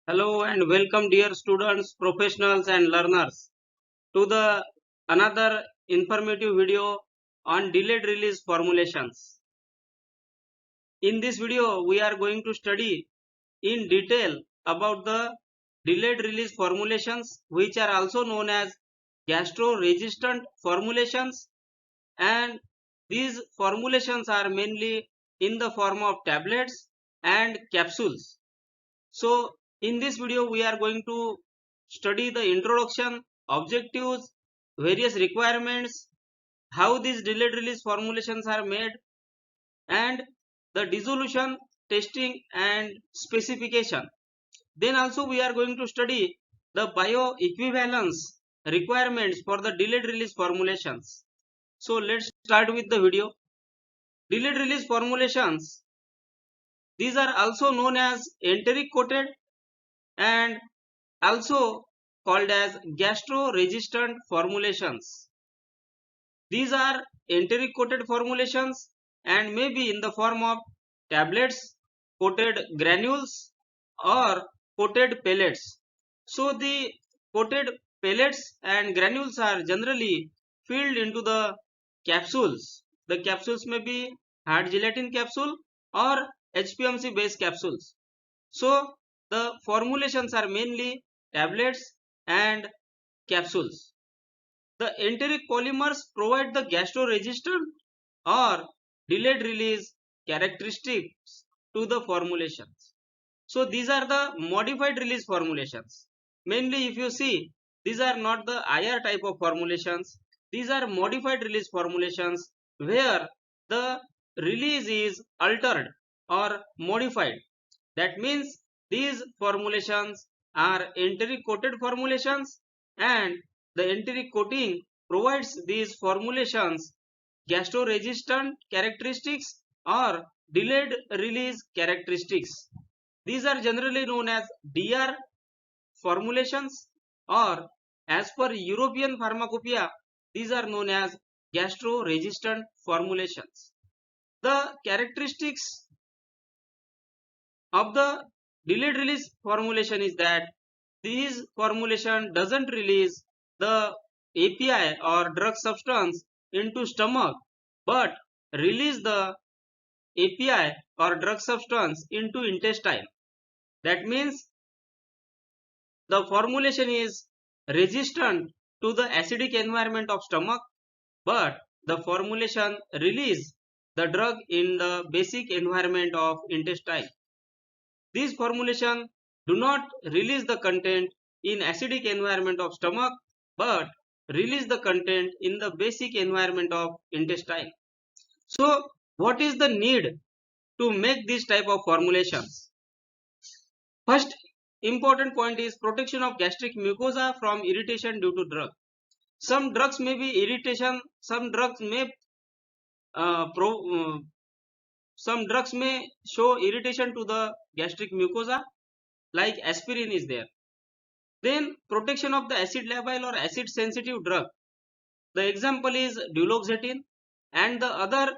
Hello and welcome dear students, professionals and learners to the another informative video on delayed release formulations. In this video we are going to study in detail about the delayed release formulations, which are also known as gastro-resistant formulations, and these formulations are mainly in the form of tablets and capsules. So in this video we are going to study the introduction, objectives, various requirements, how these delayed release formulations are made, and the dissolution, testing and specification. Then also we are going to study the bioequivalence requirements for the delayed release formulations. So let's start with the video. Delayed release formulations, these are also known as enteric coated and also called as gastro-resistant formulations. These are enteric coated formulations and may be in the form of tablets, coated granules or coated pellets. So the coated pellets and granules are generally filled into the capsules. The capsules may be hard gelatin capsule or HPMC based capsules. So the formulations are mainly tablets and capsules. The enteric polymers provide the gastro-resistant or delayed release characteristics to the formulations. So these are the modified release formulations. Mainly if you see, these are not the IR type of formulations. These are modified release formulations where the release is altered or modified. That means these formulations are enteric coated formulations, and the enteric coating provides these formulations gastro-resistant characteristics or delayed release characteristics. These are generally known as DR formulations, or as per European pharmacopoeia, these are known as gastro-resistant formulations. The characteristics of the delayed release formulation is that this formulation doesn't release the API or drug substance into stomach, but release the API or drug substance into intestine. That means the formulation is resistant to the acidic environment of stomach, but the formulation release the drug in the basic environment of intestine. These formulations do not release the content in acidic environment of stomach, but release the content in the basic environment of intestine. So what is the need to make this type of formulations? First important point is protection of gastric mucosa from irritation due to drug. Some drugs may be irritation, uh, pro, uh, some drugs may show irritation to the gastric mucosa, like aspirin is there. Then protection of the acid labile or acid sensitive drug. The example is duloxetine, and the other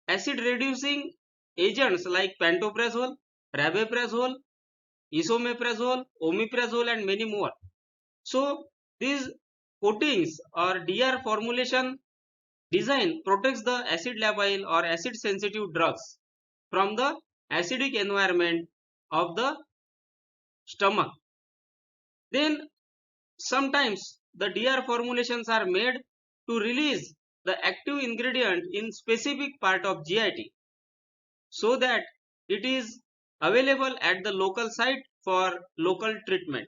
acid reducing agents like pantoprazole, rabeprazole, esomeprazole, omeprazole and many more. So these coatings or DR formulation design protects the acid labile or acid sensitive drugs from the acidic environment of the stomach. Then sometimes the DR formulations are made to release the active ingredient in specific part of GIT so that it is available at the local site for local treatment.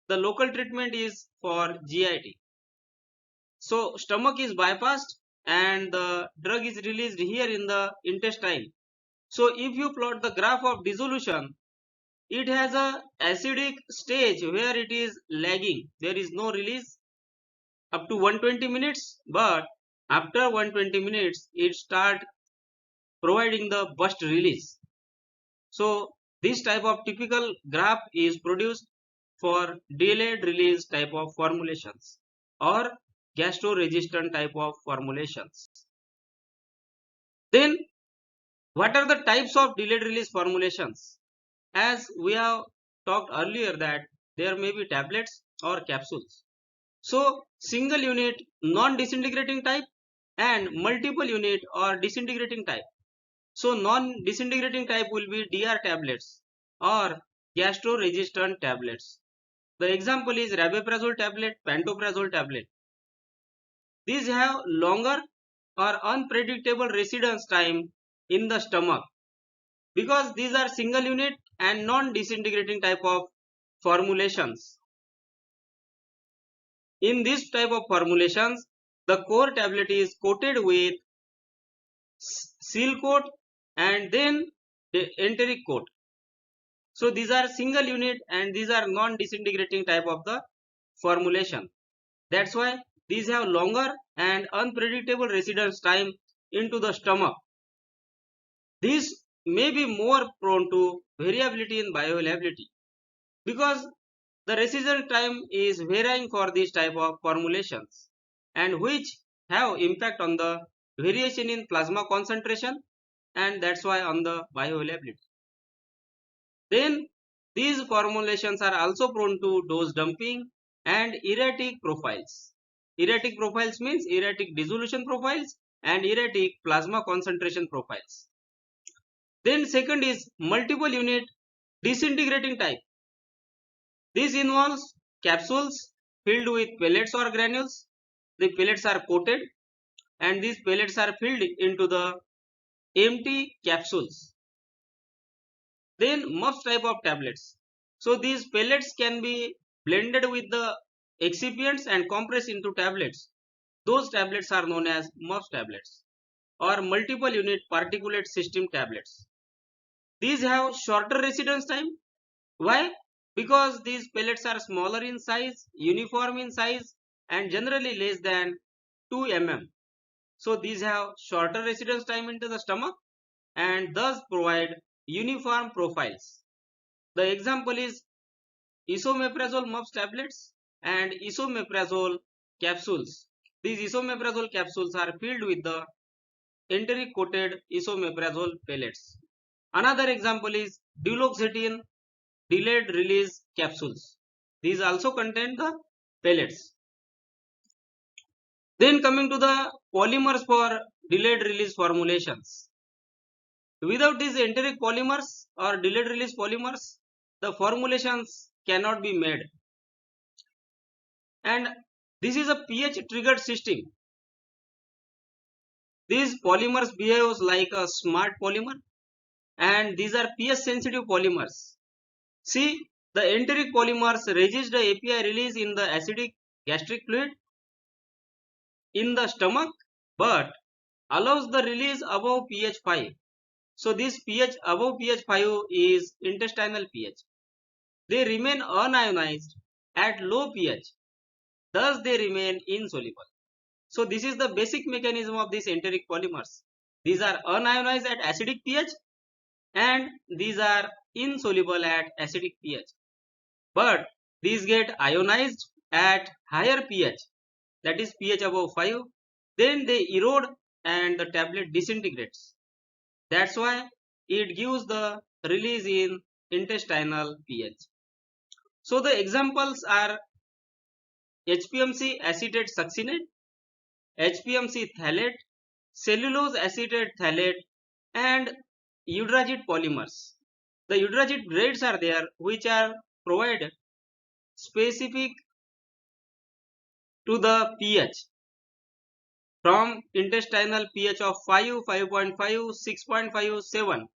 The local treatment is for GIT. So stomach is bypassed and the drug is released here in the intestine. So if you plot the graph of dissolution, it has a acidic stage where it is lagging. There is no release up to 120 minutes, but after 120 minutes it start providing the burst release. So this type of typical graph is produced for delayed release type of formulations or gastro-resistant type of formulations. Then what are the types of delayed release formulations? as we have talked earlier that there may be tablets or capsules. So single unit non-disintegrating type and multiple unit or disintegrating type. So non-disintegrating type will be DR tablets or gastro-resistant tablets. The example is rabeprazole tablet, pantoprazole tablet. These have longer or unpredictable residence time in the stomach because these are single unit and non-disintegrating type of formulations. In this type of formulations, the core tablet is coated with seal coat and then the enteric coat. So these are single unit and these are non-disintegrating type of the formulation. That's why these have longer and unpredictable residence time into the stomach. These may be more prone to variability in bioavailability because the residence time is varying for this type of formulations and which have impact on the variation in plasma concentration and that's why on the bioavailability. Then these formulations are also prone to dose dumping and erratic profiles. Erratic profiles means erratic dissolution profiles and erratic plasma concentration profiles. Then second is multiple unit disintegrating type. This involves capsules filled with pellets or granules. The pellets are coated and these pellets are filled into the empty capsules. Then MUPS type of tablets. So these pellets can be blended with the excipients and compressed into tablets. Those tablets are known as MUPS tablets or multiple unit particulate system tablets. These have shorter residence time. Why? Because these pellets are smaller in size, uniform in size and generally less than 2 mm. So these have shorter residence time into the stomach and thus provide uniform profiles. The example is esomeprazole MUPS tablets and esomeprazole capsules. These esomeprazole capsules are filled with the enteric coated esomeprazole pellets. Another example is duloxetine delayed release capsules. These also contain the pellets. Then coming to the polymers for delayed release formulations. Without these enteric polymers or delayed release polymers, the formulations cannot be made. And this is a pH triggered system. These polymers behave like a smart polymer and these are pH sensitive polymers. See, the enteric polymers resist the API release in the acidic gastric fluid in the stomach but allows the release above pH 5. So this pH above pH 5 is intestinal pH. They remain unionized at low pH. Thus they remain insoluble. So this is the basic mechanism of these enteric polymers. These are unionized at acidic pH and these are insoluble at acidic pH. But these get ionized at higher pH, that is pH above 5. Then they erode and the tablet disintegrates. That's why it gives the release in intestinal pH. So the examples are HPMC acetate succinate, HPMC phthalate, cellulose acetate phthalate and eudragite polymers. The eudragite grades are there which are provided specific to the pH from intestinal pH of 5, 5.5, 6.5, 7.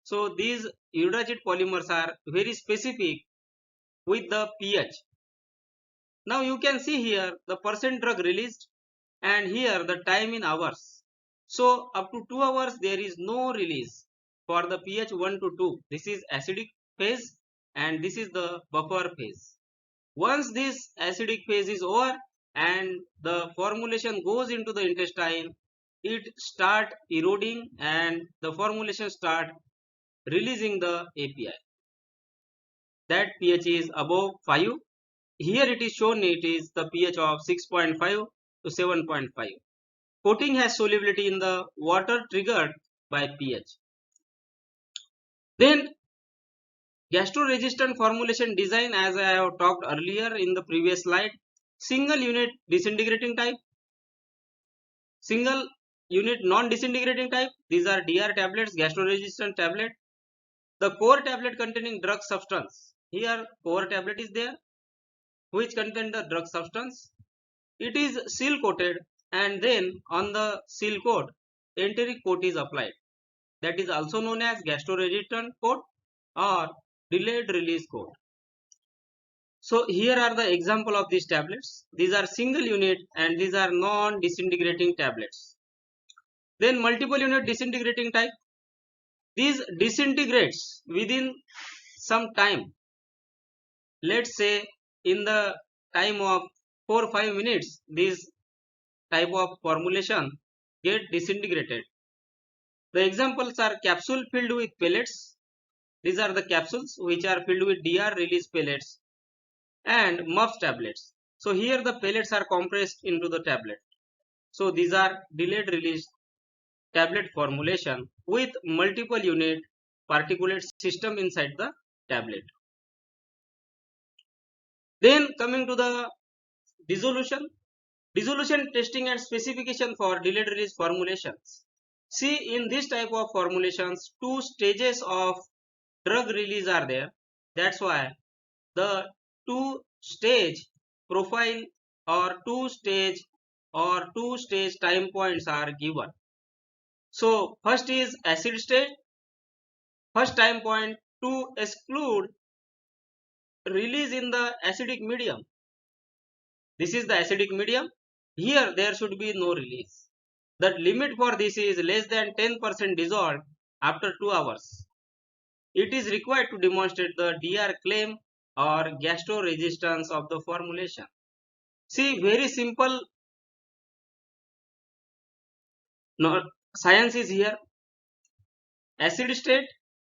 So these eudragite polymers are very specific with the pH. Now you can see here the percent drug released and here the time in hours. So up to 2 hours there is no release for the pH 1 to 2. This is acidic phase and this is the buffer phase. Once this acidic phase is over and the formulation goes into the intestine, it start eroding and the formulation start releasing the API. That pH is above 5. Here it is shown it is the pH of 6.5 to 7.5. Coating has solubility in the water triggered by pH. Then Gastro-resistant formulation design, as I have talked earlier in the previous slide, single unit disintegrating type, single unit non-disintegrating type. These are DR tablets, gastro-resistant tablet. The core tablet containing drug substance. Here core tablet is there, which contain the drug substance. It is seal coated, and then on the seal coat, enteric coat is applied. That is also known as gastro-resistant coat or delayed release coat. So here are the example of these tablets. These are single unit and these are non-disintegrating tablets. Then multiple unit disintegrating type. These disintegrates within some time. Let's say in the time of 4 or 5 minutes, this type of formulation get disintegrated. The examples are capsule filled with pellets. These are the capsules which are filled with DR release pellets, and MUPS tablets. So here the pellets are compressed into the tablet. So these are delayed release tablet formulation with multiple unit particulate system inside the tablet. Then coming to the dissolution testing and specification for delayed release formulations. See, in this type of formulations, 2 stages of drug release are there. That's why the 2-stage profile or 2-stage time points are given. So first is acid stage. First time point to exclude release in the acidic medium. This is the acidic medium. Here there should be no release. The limit for this is less than 10% dissolved after 2 hours. It is required to demonstrate the DR claim or gastro-resistance of the formulation. See, very simple science is here. Acid state,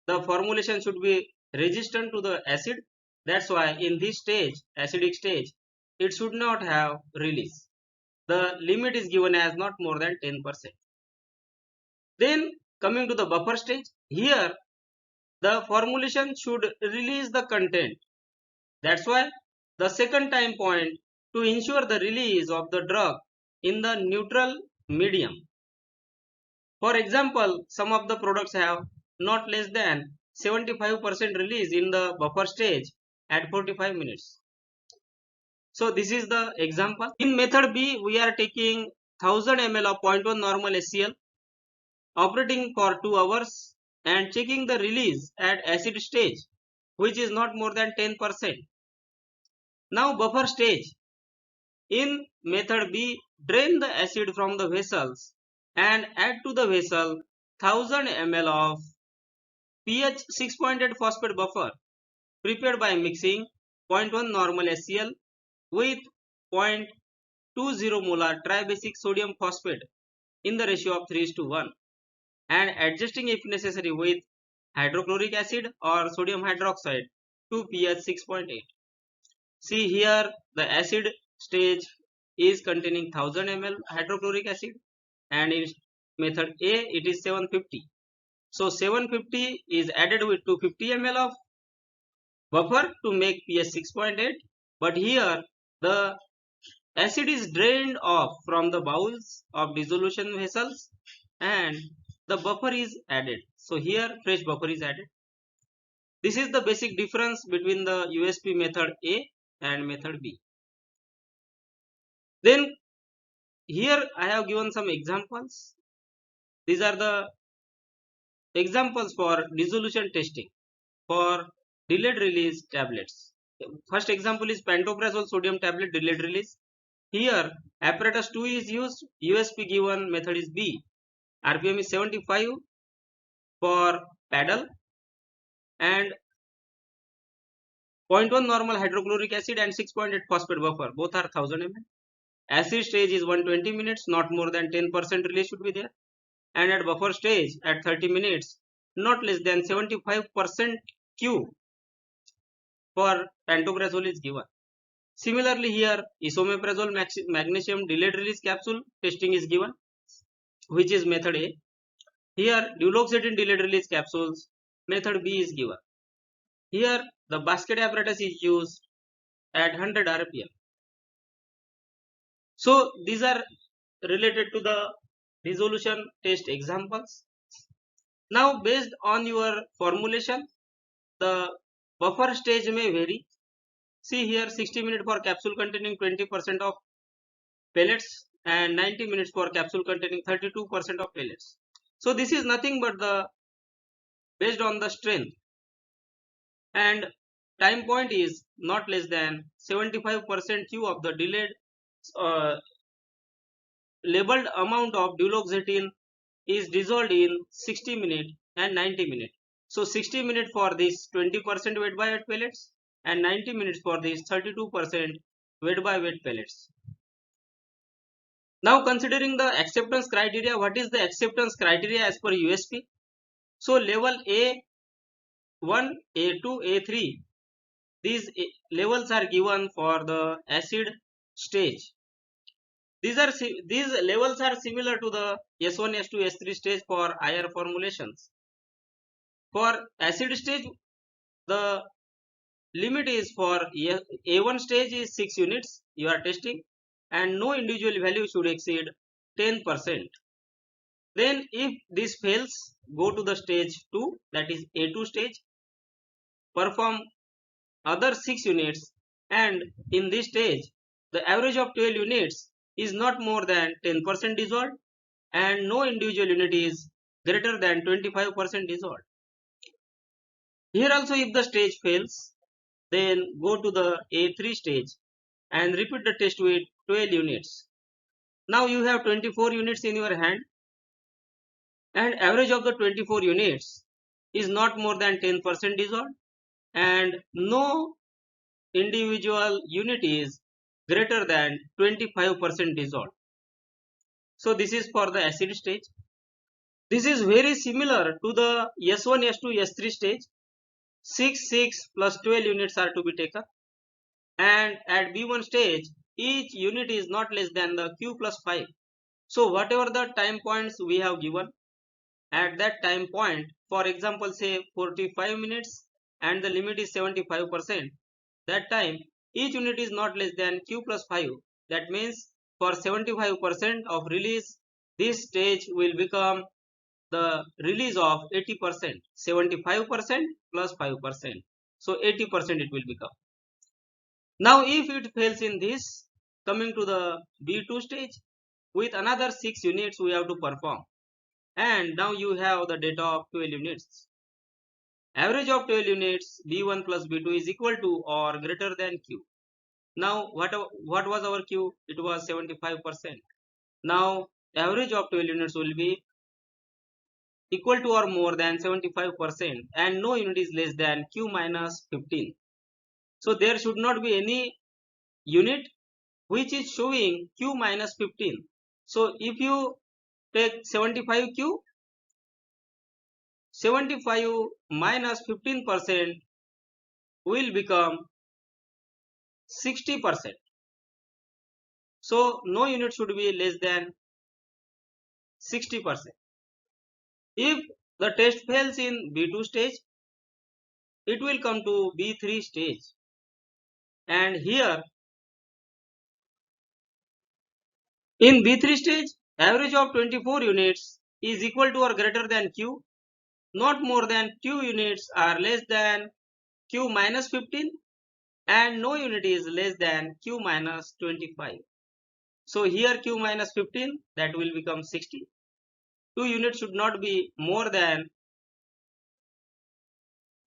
the formulation should be resistant to the acid. That's why in this stage, acidic stage, it should not have release. The limit is given as not more than 10%. Then coming to the buffer stage, here the formulation should release the content. That's why the second time point to ensure the release of the drug in the neutral medium. For example, some of the products have not less than 75% release in the buffer stage at 45 minutes. So this is the example. In method B, we are taking 1000 ml of 0.1 normal HCl, operating for 2 hours and checking the release at acid stage, which is not more than 10%. Now buffer stage. In method B, drain the acid from the vessels and add to the vessel 1000 ml of pH 6.8 phosphate buffer prepared by mixing 0.1 normal HCl with 0.20 molar tribasic sodium phosphate in the ratio of 3:1 and adjusting if necessary with hydrochloric acid or sodium hydroxide to pH 6.8. See here the acid stage is containing 1000 ml hydrochloric acid and in method A it is 750. So 750 is added with 250 ml of buffer to make pH 6.8, but here the acid is drained off from the bowls of dissolution vessels and the buffer is added. So here fresh buffer is added. This is the basic difference between the USP method A and method B. Then here I have given some examples. These are the examples for dissolution testing for delayed release tablets. First example is pantoprazole sodium tablet delayed release. Here apparatus 2 is used. USP given method is B. RPM is 75 for paddle and 0.1 normal hydrochloric acid and 6.8 phosphate buffer. Both are 1000 ml. Acid stage is 120 minutes, not more than 10% release should be there. And at buffer stage at 30 minutes, not less than 75% Q for pantoprazole is given. Similarly here esomeprazole magnesium delayed release capsule testing is given, which is method A. Here duloxetine delayed release capsules, method B is given. Here the basket apparatus is used at 100 rpm. So these are related to the dissolution test examples. Now based on your formulation, the buffer stage may vary. See here 60 minutes for capsule containing 20% of pellets and 90 minutes for capsule containing 32% of pellets. So this is nothing but the based on the strength, and time point is not less than 75% Q of the delayed labeled amount of duloxetine is dissolved in 60 minutes and 90 minutes. So 60 minutes for this 20% weight by weight pellets and 90 minutes for this 32% weight by weight pellets. Now considering the acceptance criteria, what is the acceptance criteria as per USP? So level A1, A2, A3, these levels are given for the acid stage. These levels are similar to the S1, S2, S3 stage for IR formulations. For acid stage, the limit is for A1 stage is 6 units you are testing, and no individual value should exceed 10%. Then if this fails, go to the stage 2, that is A2 stage, perform other 6 units, and in this stage the average of 12 units is not more than 10% dissolved and no individual unit is greater than 25% dissolved. Here also if the stage fails, then go to the A3 stage and repeat the test with 12 units. Now you have 24 units in your hand, and average of the 24 units is not more than 10% dissolved and no individual unit is greater than 25% dissolved. So this is for the acid stage. This is very similar to the S1, S2, S3 stage. 6 plus 12 units are to be taken, and at B1 stage each unit is not less than the Q plus 5. So whatever the time points we have given, at that time point, for example say 45 minutes and the limit is 75%, that time each unit is not less than Q plus 5. That means for 75% of release, this stage will become the release of 80%, 75% plus 5%. So 80% it will become. Now if it fails in this, coming to the B2 stage, with another 6 units we have to perform, and now you have the data of 12 units. Average of 12 units B1 plus B2 is equal to or greater than Q. Now what was our Q? It was 75%. Now average of 12 units will be equal to or more than 75% and no unit is less than Q minus 15. So there should not be any unit which is showing Q minus 15. So if you take 75 Q, 75 minus 15% will become 60%. So no unit should be less than 60%. If the test fails in B2 stage, it will come to B3 stage, and here in B3 stage average of 24 units is equal to or greater than Q, not more than 2 units are less than Q minus 15 and no unit is less than Q minus 25. So here Q minus 15, that will become 60. 2 units should not be more than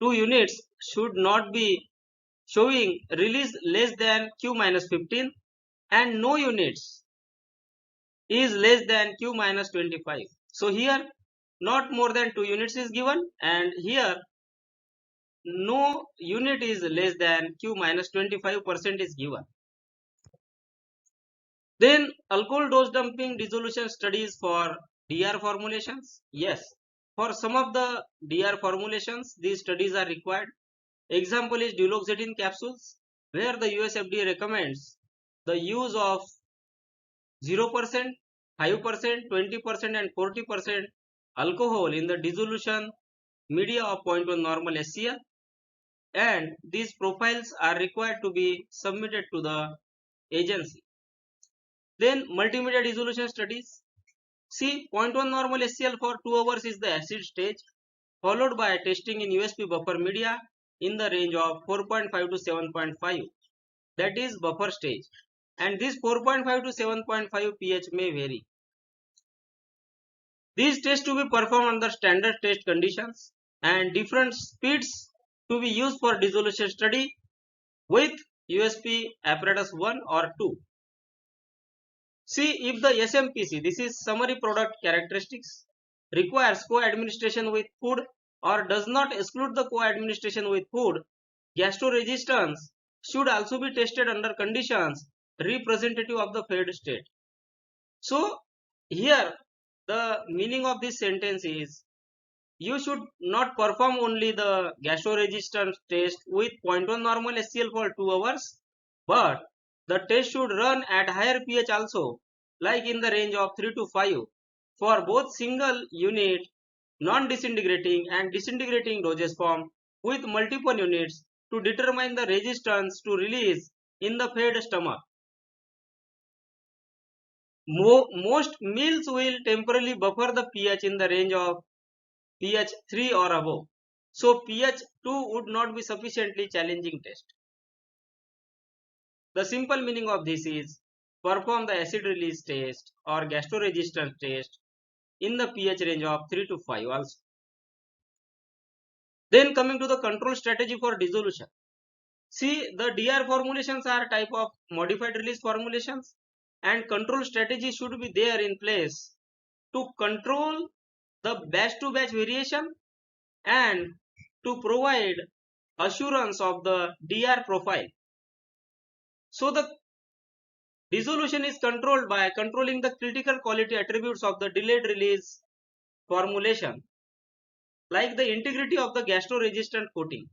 2 units should not be showing release less than Q minus 15 and no units is less than Q minus 25. So here not more than 2 units is given, and here no unit is less than Q minus 25% is given. Then alcohol dose dumping dissolution studies for DR formulations. Yes, for some of the DR formulations these studies are required. Example is duloxetine capsules, where the US FDA recommends the use of 0%, 5%, 20% and 40% alcohol in the dissolution media of 0.1 normal SCl. and these profiles are required to be submitted to the agency. Then multimedia dissolution studies. See, zero point 0.1 normal HCl for 2 hours is the acid stage, followed by testing in USP buffer media in the range of 4.5 to 7.5, that is buffer stage, and this 4.5 to 7.5 pH may vary. These tests to be performed under standard test conditions and different speeds to be used for dissolution study with USP apparatus 1 or 2. See, if the SMPC, this is summary product characteristics, requires co-administration with food or does not exclude the co-administration with food, gastro-resistance should also be tested under conditions representative of the fed state. So, here the meaning of this sentence is, you should not perform only the gastro-resistance test with 0.1 normal HCl for 2 hours, but the test should run at higher pH also, like in the range of 3 to 5 for both single unit non-disintegrating and disintegrating dosage form with multiple units to determine the resistance to release in the fed stomach. Most meals will temporarily buffer the pH in the range of pH 3 or above. So pH 2 would not be sufficiently challenging test. The simple meaning of this is, perform the acid release test or gastro-resistant test in the pH range of 3 to 5 also. Then coming to the control strategy for dissolution. See, the DR formulations are type of modified release formulations, and control strategy should be there in place to control the batch to batch variation and to provide assurance of the DR profile. So the dissolution is controlled by controlling the critical quality attributes of the delayed release formulation, like the integrity of the gastro-resistant coating.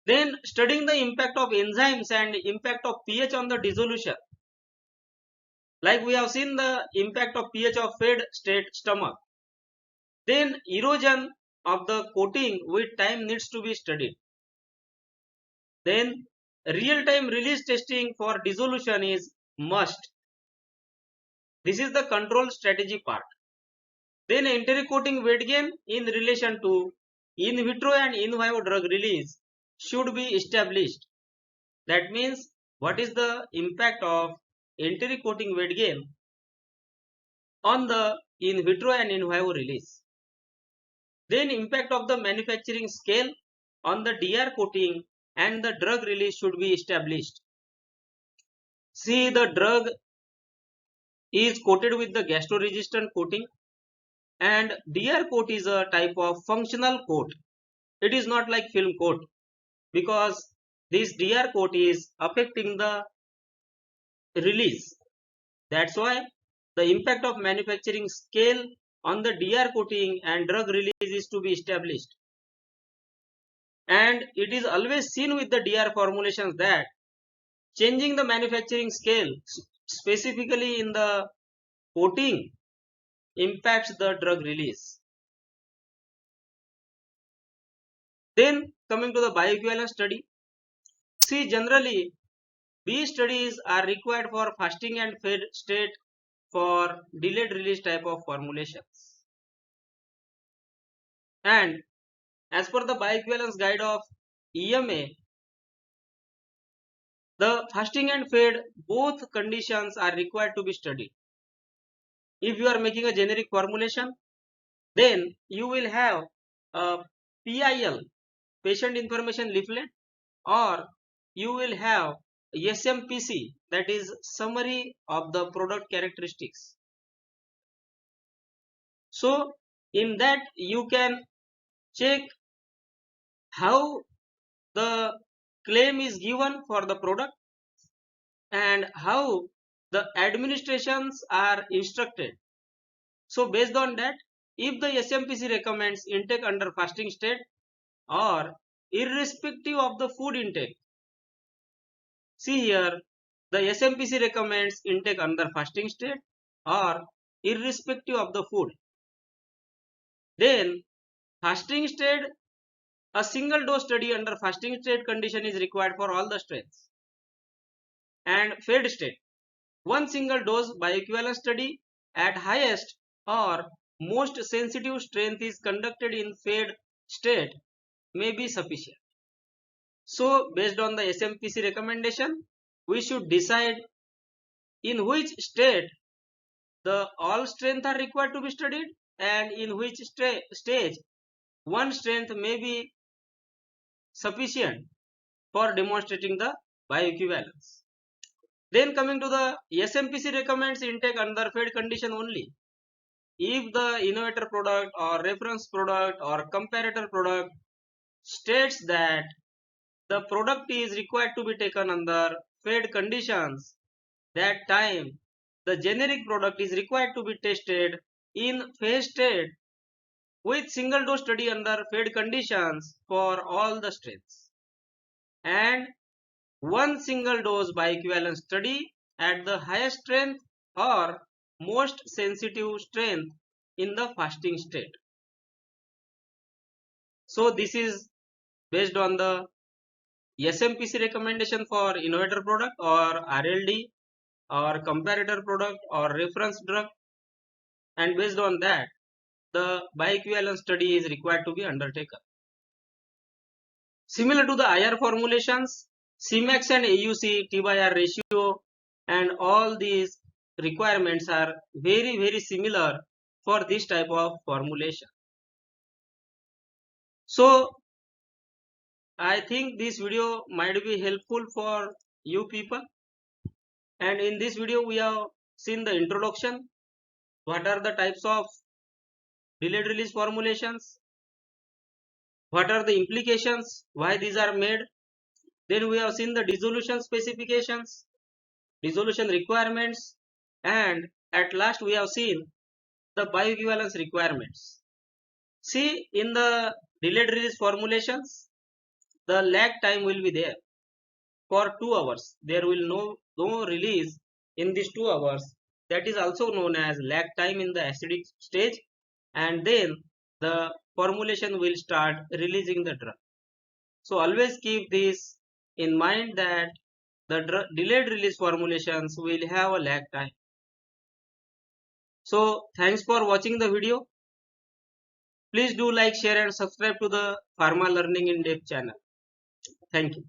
Then studying the impact of enzymes and impact of pH on the dissolution. Like we have seen the impact of pH of fed state stomach. Then erosion of the coating with time needs to be studied. Then real-time release testing for dissolution is must. This is the control strategy part. Then enteric coating weight gain in relation to in vitro and in vivo drug release should be established. That means, what is the impact of enteric coating weight gain on the in vitro and in vivo release. Then impact of the manufacturing scale on the DR coating and the drug release should be established. See, the drug is coated with the gastro-resistant coating, and DR coat is a type of functional coat. It is not like film coat, because this DR coat is affecting the release. That's why the impact of manufacturing scale on the DR coating and drug release is to be established. And it is always seen with the DR formulations that changing the manufacturing scale, specifically in the coating, impacts the drug release. Then coming to the bioequivalence study. See, generally these studies are required for fasting and fed state for delayed release type of formulations. And as per the bioequivalence guide of EMA, the fasting and fed both conditions are required to be studied. If you are making a generic formulation, then you will have a PIL, patient information leaflet, or you will have SMPC, that is summary of the product characteristics. So in that you can check how the claim is given for the product and how the administrations are instructed. So based on that, if the SMPC recommends intake under fasting state or irrespective of the food intake, see here, the SMPC recommends intake under fasting state or irrespective of the food. Then fasting state A single dose study under fasting state condition is required for all the strains. And fed state. One single dose bioequivalence study at highest or most sensitive strength is conducted in fed state may be sufficient. So based on the SMPC recommendation, we should decide in which state the all strength are required to be studied and in which stage one strength may be sufficient for demonstrating the bioequivalence. Then coming to the SMPC recommends intake under fed condition only. If the innovator product or reference product or comparator product states that the product is required to be taken under fed conditions, that time the generic product is required to be tested in phase state with single dose study under fed conditions for all the strains, and one single dose bioequivalence study at the highest strength or most sensitive strength in the fasting state. So this is based on the SMPC recommendation for innovator product or RLD or comparator product or reference drug, and based on that the bioequivalence study is required to be undertaken. Similar to the IR formulations, Cmax and AUC T/R ratio and all these requirements are very similar for this type of formulation. So I think this video might be helpful for you people, and in this video we have seen the introduction, what are the types of delayed release formulations, what are the implications, why these are made. Then we have seen the dissolution specifications, dissolution requirements, and at last we have seen the bioequivalence requirements. See, in the delayed release formulations, the lag time will be there for 2 hours. There will no release in these 2 hours. That is also known as lag time in the acidic stage, and then the formulation will start releasing the drug. So always keep this in mind that the delayed release formulations will have a lag time. So thanks for watching the video. Please do like, share and subscribe to the Pharma Learning in Depth channel. Thank you.